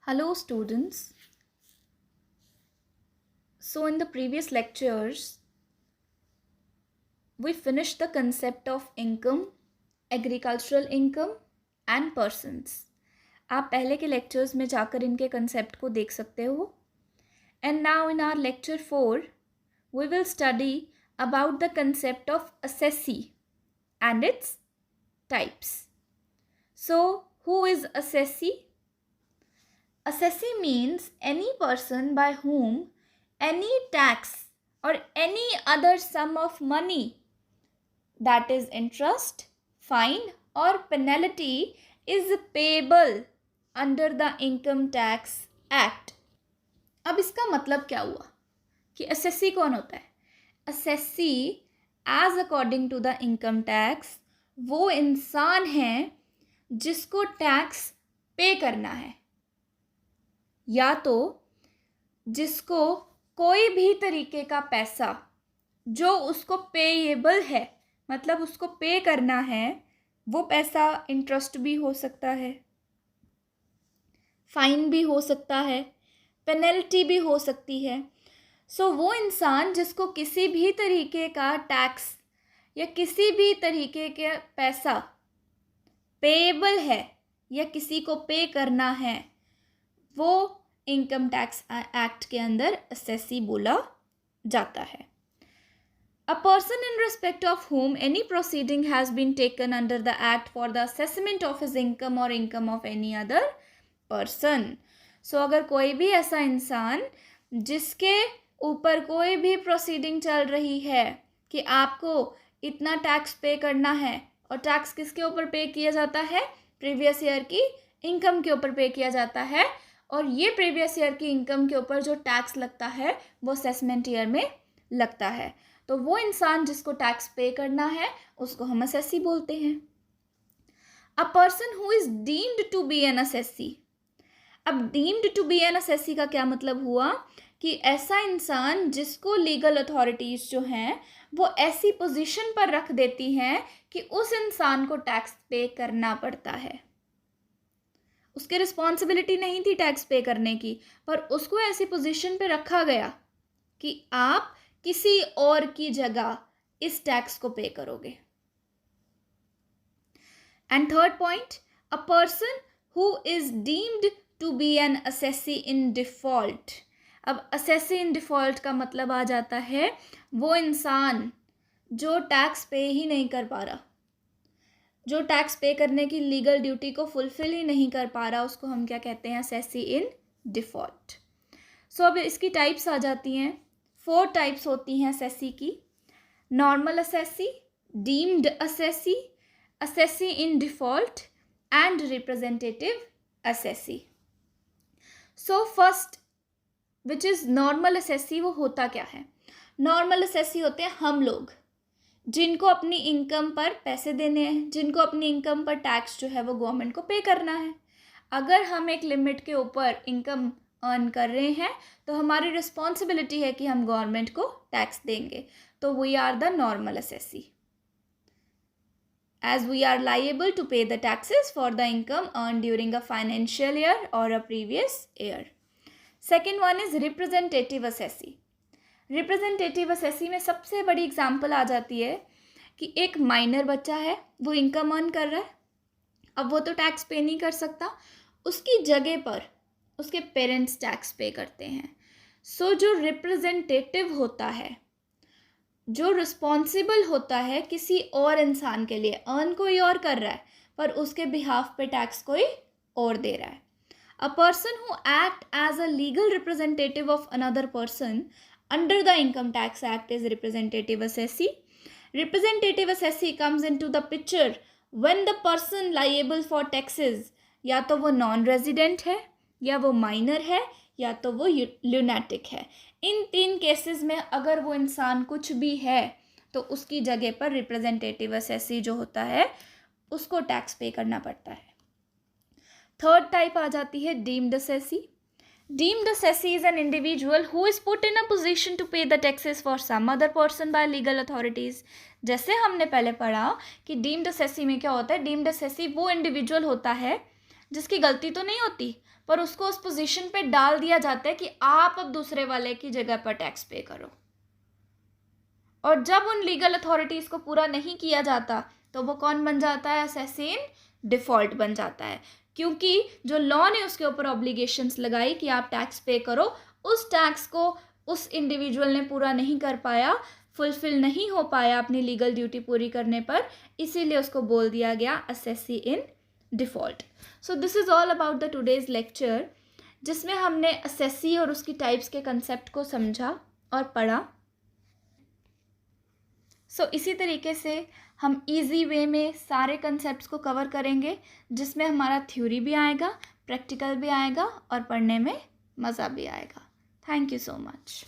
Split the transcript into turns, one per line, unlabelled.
Hello students. So in the previous lectures we finished the concept of income, agricultural income and persons. आप पहले के lectures में जाकर इनके concept को देख सकते हो. And now in our lecture 4 we will study about the concept of assessee and its types. So who is assessee? Assessee means any person by whom any tax or any other sum of money, that is interest, fine or penalty, is payable under the Income Tax Act. अब इसका मतलब क्या हुआ कि assessee कौन होता है? Assessee as according to the income tax वो इंसान है जिसको टैक्स पे करना है, या तो जिसको कोई भी तरीके का पैसा जो उसको पेएबल है, मतलब उसको पे करना है, वो पैसा इंटरेस्ट भी हो सकता है, फाइन भी हो सकता है, पेनल्टी भी हो सकती है. सो वो इंसान जिसको किसी भी तरीके का टैक्स या किसी भी तरीके के पैसा पेएबल है या किसी को पे करना है, वो इनकम टैक्स एक्ट के अंदर असेसी बोला जाता है. A person in respect of whom any proceeding has been taken under the act for the assessment of his income or income of any other person. So अगर कोई भी ऐसा इंसान जिसके ऊपर कोई भी प्रोसीडिंग चल रही है कि आपको इतना टैक्स पे करना है, और टैक्स किसके ऊपर पे किया जाता है? प्रीवियस ईयर की इनकम के ऊपर पे किया जाता है, और ये प्रीवियस ईयर की इनकम के ऊपर जो टैक्स लगता है वो असेसमेंट ईयर में लगता है. तो वो इंसान जिसको टैक्स पे करना है उसको हम असेसी बोलते हैं. A person who is deemed to be an assessee. अब deemed to be an assessee का क्या मतलब हुआ कि ऐसा इंसान जिसको लीगल अथॉरिटीज जो हैं वो ऐसी पोजीशन पर रख देती हैं कि उस इंसान को टैक्स पे करना पड़ता है. उसकी रिस्पॉन्सिबिलिटी नहीं थी टैक्स पे करने की, पर उसको ऐसी पोजीशन पे रखा गया कि आप किसी और की जगह इस टैक्स को पे करोगे. And third point, a person who is deemed to be an assessee in default. अब असेसी इन डिफॉल्ट का मतलब आ जाता है वो इंसान जो टैक्स पे ही नहीं कर पा रहा, जो टैक्स पे करने की लीगल ड्यूटी को फुलफिल ही नहीं कर पा रहा, उसको हम क्या कहते हैं? Assessee in default. सो अब इसकी टाइप्स आ जाती हैं. 4 टाइप्स होती हैं असेसी की: normal assessee, deemed assessee, assessee in default and representative assessee. So first which is normal assessee, वो होता क्या है? नॉर्मल असेसी होते हैं हम लोग जिनको अपनी इनकम पर पैसे देने हैं, जिनको अपनी इनकम पर टैक्स जो है वो गवर्नमेंट को पे करना है. अगर हम एक लिमिट के ऊपर इनकम अर्न कर रहे हैं तो हमारी रिस्पॉन्सिबिलिटी है कि हम गवर्नमेंट को टैक्स देंगे. तो we are the normal assessee, as we are liable to pay the taxes for the income earned during a financial year or a previous year. Second one is representative assessee. Representative assessee में सबसे बड़ी example आ जाती है कि एक minor बच्चा है, वो इनकम अर्न कर रहा है, अब वो तो टैक्स पे नहीं कर सकता, उसकी जगह पर उसके पेरेंट्स टैक्स पे करते हैं. सो जो रिप्रेजेंटेटिव होता है, जो रिस्पॉन्सिबल होता है किसी और इंसान के लिए, अर्न कोई और कर रहा है पर उसके बिहाफ पे टैक्स कोई और दे रहा है. A person who act as a legal representative of another person under the Income Tax Act is representative assessee. Representative assessee comes into the picture when the person liable for taxes या तो वो non resident है, या वो minor है, या तो वो ल्यूनेटिक है. इन 3 केसेस में अगर वो इंसान कुछ भी है तो उसकी जगह पर रिप्रेजेंटेटिव असेसी जो होता है उसको टैक्स पे करना पड़ता है. थर्ड टाइप आ जाती है deemed assessee. Deemed assessee is an individual who is put in a position to pay the taxes for some other person by legal authorities. जैसे हमने पहले पढ़ा कि डीम्ड असेसी में क्या होता है? डीम्ड असेसी वो इंडिविजुअल होता है जिसकी गलती तो नहीं होती पर उसको उस पोजीशन पे डाल दिया जाता है कि आप अब दूसरे वाले की जगह पर टैक्स पे करो। और जब उन लीगल अथॉरिटीज़ को पूरा नहीं किया जाता तो वो कौन बन जाता है? असेसी इन डिफ़ॉल्ट बन जाता है, क्योंकि जो लॉ ने उसके ऊपर ऑब्लिगेशंस लगाई कि आप टैक्स पे करो, उस टैक्स को उस इंडिविजुअल ने पूरा नहीं कर पाया, फुलफिल नहीं हो पाया अपनी लीगल ड्यूटी पूरी करने पर, इसीलिए उसको बोल दिया गया assessee in default. So this is all about the today's lecture, जिसमें हमने असेसी और उसकी टाइप्स के कंसेप्ट को समझा और पढ़ा। इसी तरीके से हम इजी वे में सारे कंसेप्ट्स को कवर करेंगे, जिसमें हमारा थ्योरी भी आएगा, प्रैक्टिकल भी आएगा और पढ़ने में मज़ा भी आएगा। Thank you so much.